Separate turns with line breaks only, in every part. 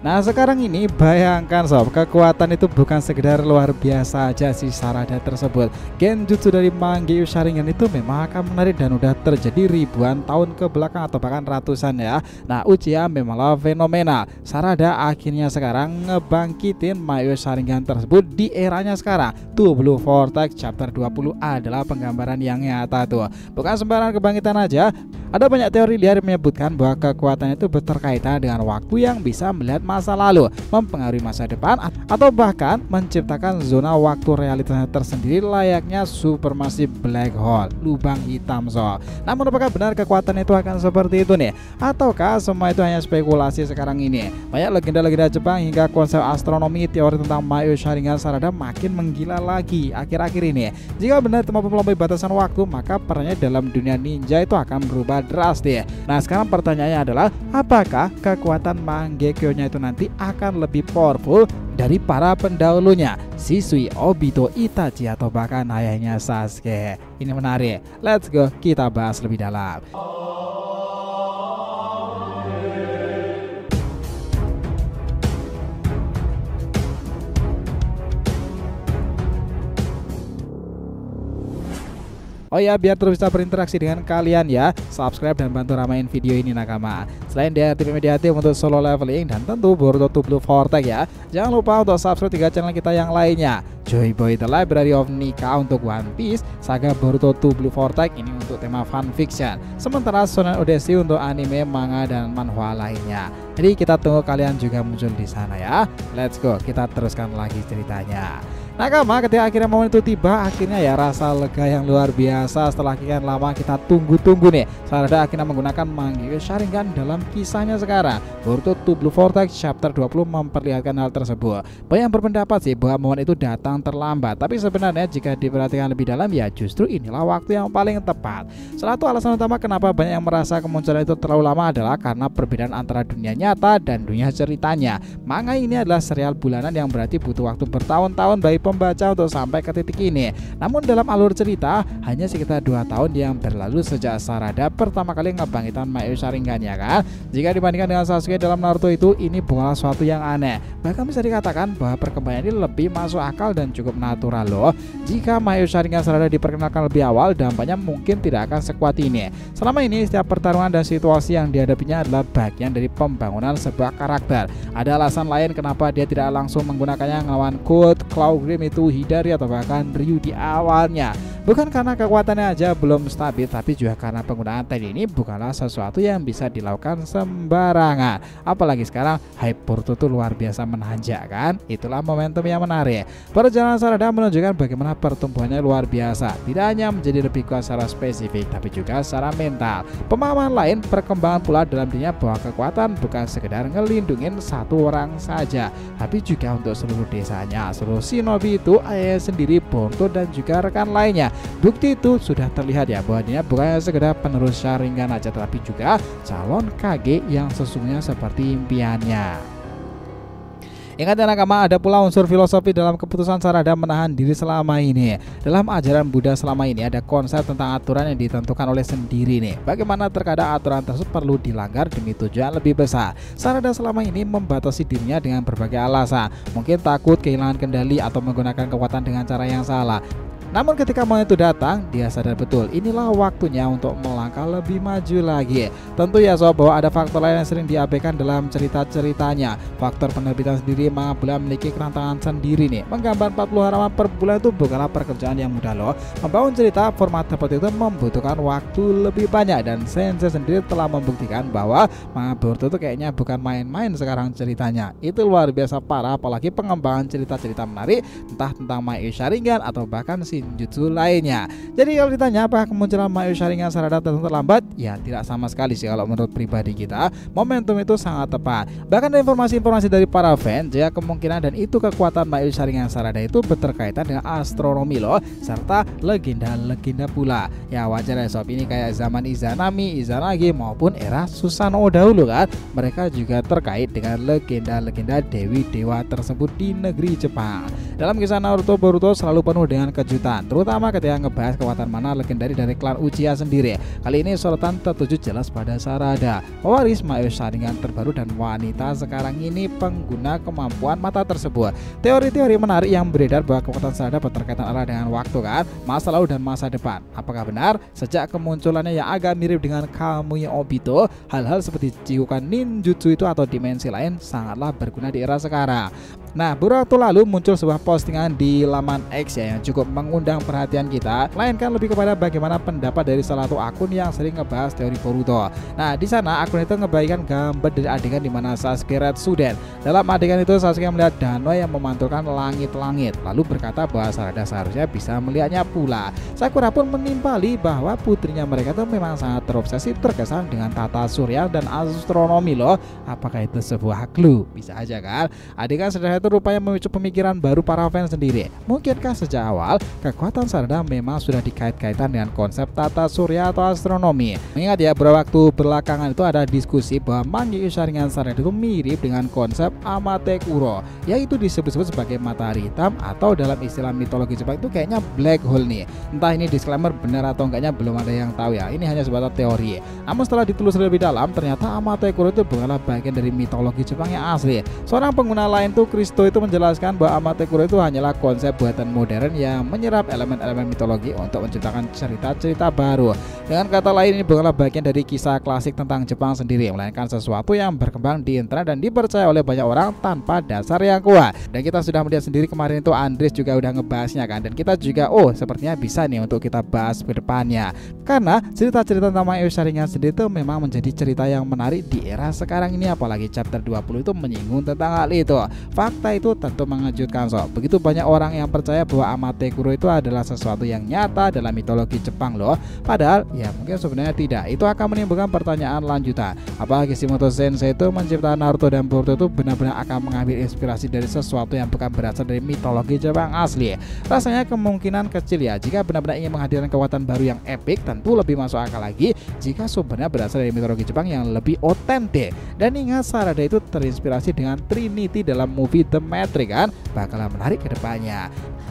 Nah sekarang ini bayangkan sob, kekuatan itu bukan sekedar luar biasa aja si Sarada tersebut. Genjutsu dari Mangekyo Sharingan itu memang akan menarik dan udah terjadi ribuan tahun ke belakang atau bahkan ratusan ya. Nah Uchiha memanglah fenomenal. Sarada akhirnya sekarang ngebangkitin Mangekyo Sharingan tersebut di eranya sekarang. Tuh Blue Vortex chapter 20 adalah penggambaran yang nyata tuh. Bukan sembarang kebangkitan aja. Ada banyak teori liar yang menyebutkan bahwa kekuatan itu berkaitan dengan waktu yang bisa melihat masa lalu, mempengaruhi masa depan, atau bahkan menciptakan zona waktu realitasnya tersendiri layaknya supermassive black hole, lubang hitam so. Namun apakah benar kekuatan itu akan seperti itu nih? Ataukah semua itu hanya spekulasi sekarang ini? Banyak legenda-legenda Jepang hingga konsep astronomi teori tentang Mangekyo Sharingan Sarada makin menggila lagi akhir-akhir ini. Jika benar itu mampu melampaui batasan waktu, maka perannya dalam dunia ninja itu akan berubah drastis. Nah sekarang pertanyaannya adalah apakah kekuatan Mangekyo-nya itu nanti akan lebih powerful dari para pendahulunya, Shisui, Obito, Itachi atau bahkan ayahnya Sasuke? Ini menarik. Let's go, kita bahas lebih dalam. Oh ya, biar terus bisa berinteraksi dengan kalian ya, subscribe dan bantu ramein video ini nakama. Selain di Mediatif untuk solo leveling dan tentu Boruto 2 Blue Vortex ya, jangan lupa untuk subscribe 3 channel kita yang lainnya. Joy Boy The Library of Nika untuk One Piece, Saga Boruto 2 Blue Vortex ini untuk tema fanfiction, sementara Shonen Odyssey untuk anime, manga dan manhwa lainnya. Jadi kita tunggu kalian juga muncul di sana ya. Let's go, kita teruskan lagi ceritanya. Nakama, ketika akhirnya momen itu tiba, akhirnya ya rasa lega yang luar biasa setelah sekian lama kita tunggu-tunggu nih. Sarada akhirnya menggunakan Mangekyo Sharingan dalam kisahnya sekarang. Boruto 2 Blue Vortex chapter 20 memperlihatkan hal tersebut. Banyak berpendapat sih bahwa momen itu datang terlambat, tapi sebenarnya jika diperhatikan lebih dalam ya justru inilah waktu yang paling tepat. Salah satu alasan utama kenapa banyak yang merasa kemunculan itu terlalu lama adalah karena perbedaan antara dunia nyata dan dunia ceritanya. Manga ini adalah serial bulanan yang berarti butuh waktu bertahun-tahun bagi pembaca untuk sampai ke titik ini. Namun dalam alur cerita hanya sekitar 2 tahun yang berlalu sejak Sarada pertama kali ngebangkitan Mangekyo Sharingan ya kan. Jika dibandingkan dengan Sasuke dalam Naruto itu, ini bukanlah suatu yang aneh. Bahkan bisa dikatakan bahwa perkembangan ini lebih masuk akal dan cukup natural loh. Jika Mangekyo Sharingan Sarada diperkenalkan lebih awal, dampaknya mungkin tidak akan sekuat ini. Selama ini setiap pertarungan dan situasi yang dihadapinya adalah bagian dari pembangunan sebuah karakter. Ada alasan lain kenapa dia tidak langsung menggunakannya ngelawan Code, Claw Grim itu Hidari atau bahkan Ryu di awalnya. Bukan karena kekuatannya aja belum stabil, tapi juga karena penggunaan teknik ini bukanlah sesuatu yang bisa dilakukan sembarangan. Apalagi sekarang hype Boruto itu luar biasa menanjak kan. Itulah momentum yang menarik. Perjalanan Sarada menunjukkan bagaimana pertumbuhannya luar biasa. Tidak hanya menjadi lebih kuat secara spesifik, tapi juga secara mental. Pemahaman lain perkembangan pula dalam dirinya bahwa kekuatan bukan sekedar ngelindungin satu orang saja, tapi juga untuk seluruh desanya, seluruh shinobi itu, ayah sendiri, Boruto dan juga rekan lainnya. Bukti itu sudah terlihat ya bahwa dia bukan sekedar penerus Sharingan aja, tapi juga calon Kage yang sesungguhnya seperti impiannya. Ingat ya nakama, ada pula unsur filosofi dalam keputusan Sarada menahan diri selama ini. Dalam ajaran Buddha selama ini ada konsep tentang aturan yang ditentukan oleh sendiri nih. Bagaimana terkadang aturan tersebut perlu dilanggar demi tujuan lebih besar. Sarada selama ini membatasi dirinya dengan berbagai alasan. Mungkin takut kehilangan kendali atau menggunakan kekuatan dengan cara yang salah. Namun ketika momen itu datang, dia sadar betul inilah waktunya untuk melangkah lebih maju lagi. Tentu ya sob, bahwa ada faktor lain yang sering diabaikan dalam cerita-ceritanya. Faktor penerbitan sendiri manga bulan memiliki kerantangan sendiri nih. Menggambar 40 halaman per bulan itu bukanlah pekerjaan yang mudah loh. Membangun cerita format seperti itu membutuhkan waktu lebih banyak, dan Sensei sendiri telah membuktikan bahwa manga Boruto itu kayaknya bukan main-main sekarang ceritanya. Itu luar biasa parah, apalagi pengembangan cerita-cerita menarik entah tentang Mangekyo Sharingan atau bahkan jutsu lainnya. Jadi kalau ditanya apa kemunculan Mangekyo Sharingan Sarada terlambat, ya tidak sama sekali sih kalau menurut pribadi kita. Momentum itu sangat tepat. Bahkan ada informasi-informasi dari para fans jika kemungkinan dan itu kekuatan Mangekyo Sharingan Sarada itu berkaitan dengan astronomi loh, serta legenda-legenda pula. Ya wajar ya sob, ini kayak zaman Izanami, Izanagi maupun era Susanoo dahulu kan. Mereka juga terkait dengan legenda-legenda dewi dewa tersebut di negeri Jepang. Dalam kisah Naruto, Boruto selalu penuh dengan kejutan. sorotan, terutama ketika ngebahas kekuatan mana legendaris dari klan Uchiha sendiri. Kali ini sorotan tertuju jelas pada Sarada, pewaris Mae Sharingan terbaru dan wanita sekarang ini pengguna kemampuan mata tersebut. Teori-teori menarik yang beredar bahwa kekuatan Sarada berkaitan erat dengan waktu kan, masa lalu dan masa depan. Apakah benar? Sejak kemunculannya yang agak mirip dengan Kamui Obito, hal-hal seperti Chikukan ninjutsu itu atau dimensi lain sangatlah berguna di era sekarang. Nah, beberapa waktu lalu muncul sebuah postingan di laman X ya, yang cukup mengundang perhatian kita, melainkan lebih kepada bagaimana pendapat dari salah satu akun yang sering ngebahas teori Boruto. Nah, di sana akun itu ngebagikan gambar dari adegan di mana Sasuke Retsuden. Dalam adegan itu Sasuke melihat Danoi yang memantulkan langit-langit, lalu berkata bahwa Sarada seharusnya bisa melihatnya pula. Sakura pun menimpali bahwa putrinya mereka itu memang sangat terobsesi terkesan dengan tata surya dan astronomi loh. Apakah itu sebuah clue? Bisa aja kan? Adegan sederhana itu rupanya memicu pemikiran baru para fans sendiri. Mungkinkah sejak awal kekuatan Sarada memang sudah dikait-kaitan dengan konsep tata surya atau astronomi? Mengingat ya, beberapa waktu belakangan itu ada diskusi bahwa Mangekyo Sharingan Sarada itu mirip dengan konsep Amatekuro, yaitu disebut-sebut sebagai matahari hitam atau dalam istilah mitologi Jepang itu kayaknya black hole nih. Entah ini disclaimer benar atau enggaknya belum ada yang tahu ya. Ini hanya sebatas teori. Namun setelah ditelusuri lebih dalam, ternyata Amatekuro itu bukanlah bagian dari mitologi Jepang yang asli. Seorang pengguna lain tuh Kristo itu menjelaskan bahwa Amatekuro itu hanyalah konsep buatan modern yang menyerap elemen-elemen mitologi untuk menciptakan cerita-cerita baru. Dengan kata lain, ini bukanlah bagian dari kisah klasik tentang Jepang sendiri, melainkan sesuatu yang berkembang di internet dan dipercaya oleh banyak orang tanpa dasar yang kuat. Dan kita sudah melihat sendiri kemarin itu Andres juga udah ngebahasnya kan, dan kita juga sepertinya bisa nih untuk kita bahas ke depannya. Karena cerita-cerita tentang Mangekyo Sharingan sendiri itu memang menjadi cerita yang menarik di era sekarang ini, apalagi chapter 20 itu menyinggung tentang hal itu. Fakta itu tentu mengejutkan sob. Begitu banyak orang yang percaya bahwa Amatekuro itu adalah sesuatu yang nyata dalam mitologi Jepang loh. Padahal ya mungkin sebenarnya tidak. Itu akan menimbulkan pertanyaan lanjutan. Apakah Kishimoto Sensei itu menciptakan Naruto dan Boruto itu benar-benar akan mengambil inspirasi dari sesuatu yang bukan berasal dari mitologi Jepang asli? Rasanya kemungkinan kecil ya. Jika benar-benar ingin menghadirkan kekuatan baru yang epik, tentu lebih masuk akal lagi jika sumbernya berasal dari mitologi Jepang yang lebih otentik. Dan ingat, Sarada itu terinspirasi dengan Trinity dalam movie The Matrix kan, bakalan menarik ke depannya.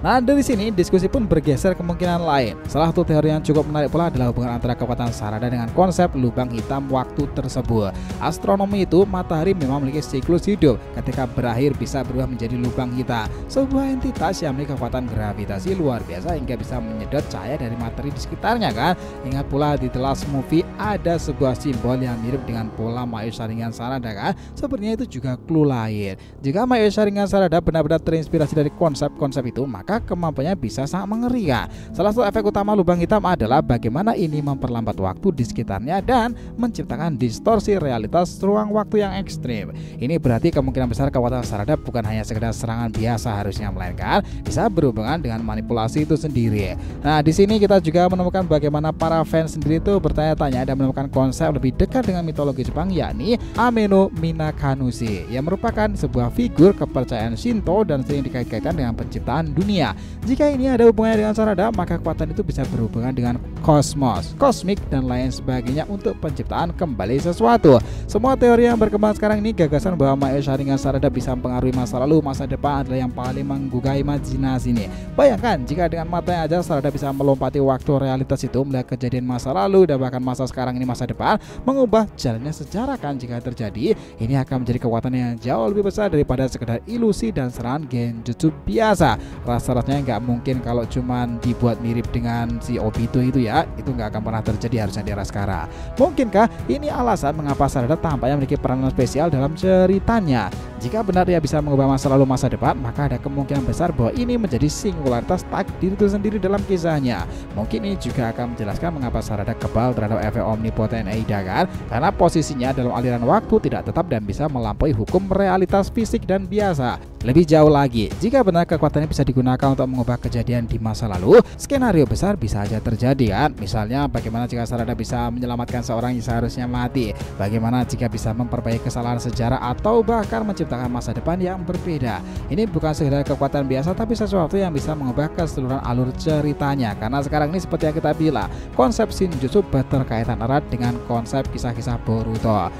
Nah, dari sini diskusi pun bergeser kemungkinan lain. Salah satu teori yang cukup menarik pula adalah hubungan antara kekuatan Sarada dengan konsep lubang hitam waktu tersebut. Astronomi itu matahari memang memiliki siklus hidup, ketika berakhir bisa berubah menjadi lubang hitam, sebuah entitas yang memiliki kekuatan gravitasi luar biasa hingga bisa menyedot cahaya dari materi di sekitarnya kan. Ingat pula di The Last Movie ada sebuah simbol yang mirip dengan pola Mangekyo Sharingan Sarada kan. Sepertinya itu juga clue lain. Jika Mangekyo Sharingan Sarada benar-benar terinspirasi dari konsep-konsep itu, maka kemampuannya bisa sangat mengerikan. Salah satu efek utama lubang hitam adalah bagaimana ini memperlambat waktu di sekitarnya dan menciptakan distorsi realitas ruang waktu yang ekstrim. Ini berarti kemungkinan besar kekuatan Sarada bukan hanya sekedar serangan biasa harusnya, melainkan bisa berhubungan dengan manipulasi itu sendiri. Nah, di sini kita juga menemukan bagaimana para fans sendiri itu bertanya-tanya dan menemukan konsep lebih dekat dengan mitologi Jepang, yakni Ame no Minakanushi, yang merupakan sebuah figur kepercayaan Shinto dan sering dikait-kaitkan dengan penciptaan dunia. Jika ini ada hubungannya dengan Sarada, maka kekuatan itu bisa berhubungan dengan kosmos, kosmik, dan lain sebagainya untuk penciptaan kembali sesuatu. Semua teori yang berkembang sekarang ini gagasan bahwa Mangekyo Sharingan Sarada bisa mempengaruhi masa lalu, masa depan adalah yang paling menggugah imajinasi nih. Bayangkan jika dengan matanya aja Sarada bisa melompati waktu realitas itu, melihat kejadian masa lalu dan bahkan masa sekarang ini, masa depan, mengubah jalannya sejarah kan. Jika terjadi, ini akan menjadi kekuatan yang jauh lebih besar daripada sekedar ilusi dan serangan genjutsu biasa. Rasa-rasanya nggak mungkin kalau cuman dibuat mirip dengan si Obito itu ya, itu nggak akan pernah terjadi harusnya di era sekarang. Mungkinkah ini alasan mengapa Sarada tampaknya memiliki peranan spesial dalam ceritanya? Jika benar dia bisa mengubah masa lalu masa depan, maka ada kemungkinan besar bahwa ini menjadi singularitas takdir itu sendiri dalam kisahnya. Mungkin ini juga akan menjelaskan mengapa Sarada kebal terhadap efek omnipoten Eida kan, karena posisinya dalam aliran waktu tidak tetap dan bisa melampaui hukum realitas fisik dan biasa. Lebih jauh lagi, jika benar kekuatannya bisa digunakan untuk mengubah kejadian di masa lalu, skenario besar bisa saja terjadi kan. Misalnya bagaimana jika Sarada bisa menyelamatkan seorang yang seharusnya mati, bagaimana jika bisa memperbaiki kesalahan sejarah atau bahkan menciptakan masa depan yang berbeda. Ini bukan sekedar kekuatan biasa, tapi sesuatu yang bisa mengubah keseluruhan alur ceritanya. Karena sekarang ini seperti yang kita bilang, konsep Shinjutsu berkaitan erat dengan konsep kisah-kisah Boruto.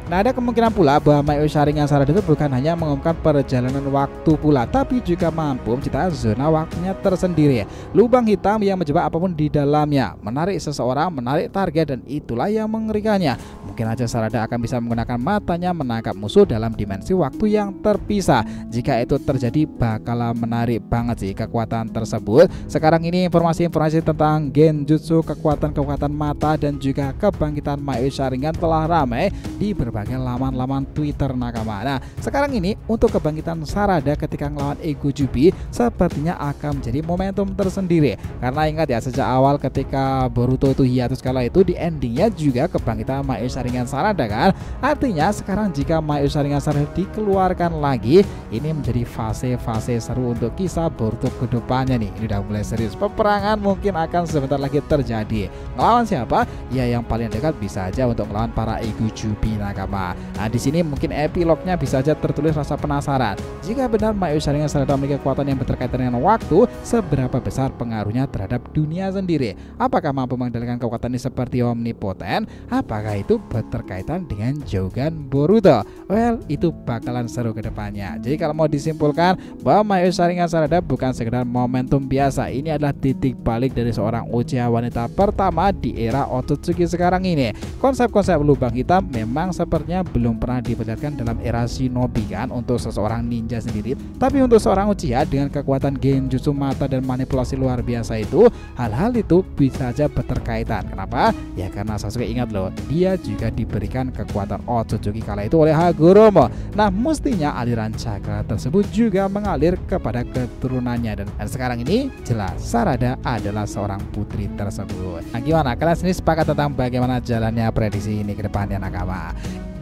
Nah, ada kemungkinan pula bahwa Maio Sharingan Sarada itu bukan hanya mengumumkan perjalanan waktu pula, tapi juga mampu menciptakan zona waktunya tersendiri. Lubang hitam yang menjebak apapun di dalamnya, menarik seseorang, menarik target, dan itulah yang mengerikannya. Mungkin aja Sarada akan bisa menggunakan matanya menangkap musuh dalam dimensi waktu yang terpisah. Jika itu terjadi, bakalan menarik banget sih kekuatan tersebut. Sekarang ini informasi-informasi tentang genjutsu, kekuatan-kekuatan mata, dan juga kebangkitan Maio Sharingan telah ramai di berbagai laman-laman Twitter nakama. Nah, sekarang ini untuk kebangkitan Sarada ketika melawan Ego Jubi sepertinya akan menjadi momentum tersendiri. Karena ingat ya, sejak awal ketika Boruto itu hiatus kala itu, di endingnya juga kebangkitan Maio Sharingan Sarada kan. Artinya sekarang jika Maio Sharingan Sarada dikeluarkan lagi, ini menjadi fase-fase seru untuk kisah Boruto ke depannya nih. Ini udah mulai serius. Peperangan mungkin akan sebentar lagi terjadi. Ngelawan siapa? Ya yang paling dekat bisa aja untuk melawan para Ego Jubi nakama. Nah, di sini mungkin epilognya bisa saja tertulis rasa penasaran. Jika benar Maio Sharingan Sarada memiliki kekuatan yang berkaitan dengan waktu, seberapa besar pengaruhnya terhadap dunia sendiri? Apakah mampu mengendalikan kekuatan ini seperti omnipoten? Apakah itu berkaitan dengan Jogan Boruto? Well, itu bakalan seru ke depannya. Jadi kalau mau disimpulkan bahwa Maio Sharingan Sarada bukan sekedar momentum biasa, ini adalah titik balik dari seorang Uchiha wanita pertama di era Otsutsuki sekarang ini. Konsep-konsep lubang hitam memang sepertinya belum pernah diperlihatkan dalam era shinobi kan untuk seseorang ninja sendiri, tapi untuk seorang Uchiha dengan kekuatan genjutsu mata dan manipulasi luar biasa itu, hal-hal itu bisa saja berterkaitan. Kenapa? Ya karena Sasuke ingat loh, dia juga diberikan kekuatan Otsutsuki kala itu oleh Hagoromo. Nah, mestinya aliran cakra tersebut juga mengalir kepada keturunannya, dan sekarang ini jelas Sarada adalah seorang putri tersebut. Nah, gimana? Kalian sendiri sepakat tentang bagaimana jalannya prediksi ini ke depannya nakama?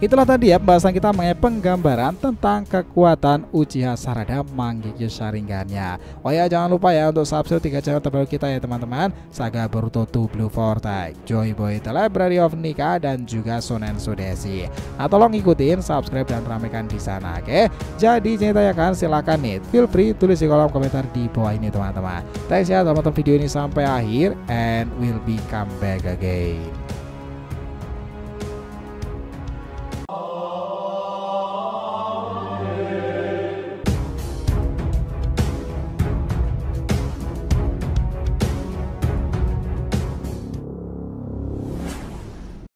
Itulah tadi ya pembahasan kita mengenai penggambaran tentang kekuatan Uchiha Sarada Mangekyo Sharingannya. Oh ya, jangan lupa ya untuk subscribe 3 channel terbaru kita ya teman-teman, Saga Boruto 2 Blue Vortex, Joy Boy The Library of Nika, dan juga Shonen Sudesi. Nah, tolong ikutin, subscribe, dan ramaikan di sana, oke? Jadi ceritakan silakan nih, feel free tulis di kolom komentar di bawah ini teman-teman. Thanks ya teman-teman video ini sampai akhir, and we'll be come back again.